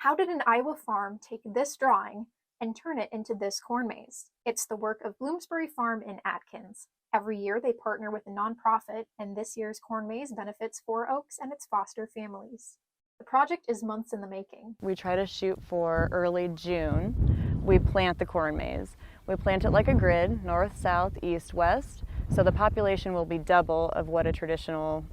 How did an Iowa farm take this drawing and turn it into this corn maze? It's the work of Bloomsbury Farm in Atkins. Every year they partner with a nonprofit, and this year's corn maze benefits Four Oaks and its foster families. The project is months in the making. We try to shoot for early June. We plant the corn maze. We plant it like a grid, north, south, east, west, so the population will be double of what a traditional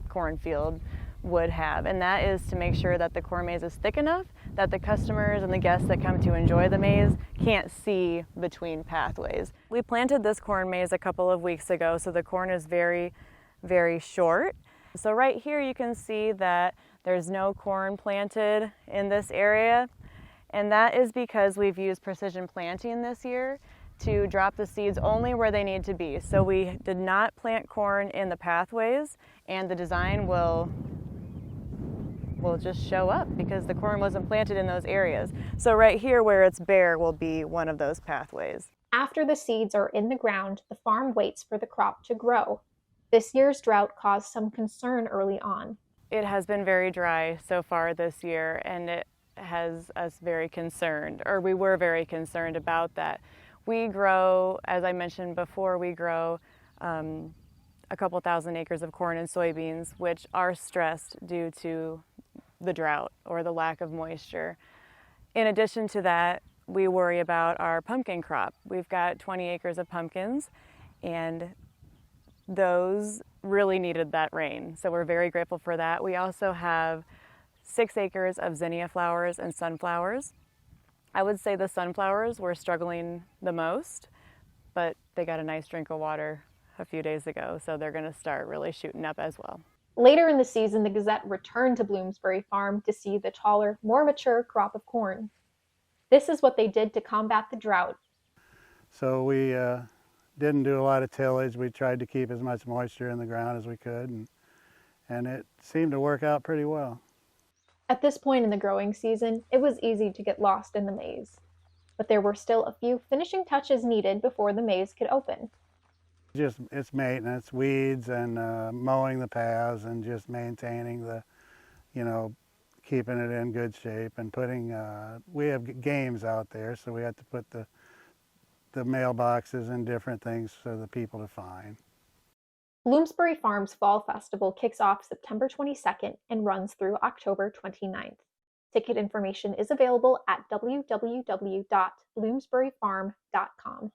cornfield would have, and that is to make sure that the corn maze is thick enough that the customers and the guests that come to enjoy the maze can't see between pathways. We planted this corn maze a couple of weeks ago, so the corn is very, very short. So right here you can see that there's no corn planted in this area, and that is because we've used precision planting this year to drop the seeds only where they need to be. So we did not plant corn in the pathways, and the design will just show up because the corn wasn't planted in those areas. So right here where it's bare will be one of those pathways. After the seeds are in the ground, the farm waits for the crop to grow. This year's drought caused some concern early on. It has been very dry so far this year, and it has us very concerned, or we were very concerned about that. We grow, as I mentioned before, we grow a couple thousand acres of corn and soybeans, which are stressed due to the drought or the lack of moisture. In addition to that, we worry about our pumpkin crop. We've got 20 acres of pumpkins, and those really needed that rain, so we're very grateful for that. We also have 6 acres of zinnia flowers and sunflowers. I would say the sunflowers were struggling the most, but they got a nice drink of water a few days ago, so they're going to start really shooting up as well. Later in the season, the Gazette returned to Bloomsbury Farm to see the taller, more mature crop of corn. This is what they did to combat the drought. So we didn't do a lot of tillage. We tried to keep as much moisture in the ground as we could, and it seemed to work out pretty well. At this point in the growing season, it was easy to get lost in the maze, but there were still a few finishing touches needed before the maze could open. It's maintenance, weeds, and mowing the paths, and just maintaining keeping it in good shape, and putting, we have games out there, so we have to put the mailboxes and different things for the people to find. Bloomsbury Farm's Fall Festival kicks off September 22nd and runs through October 29th. Ticket information is available at www.bloomsburyfarm.com.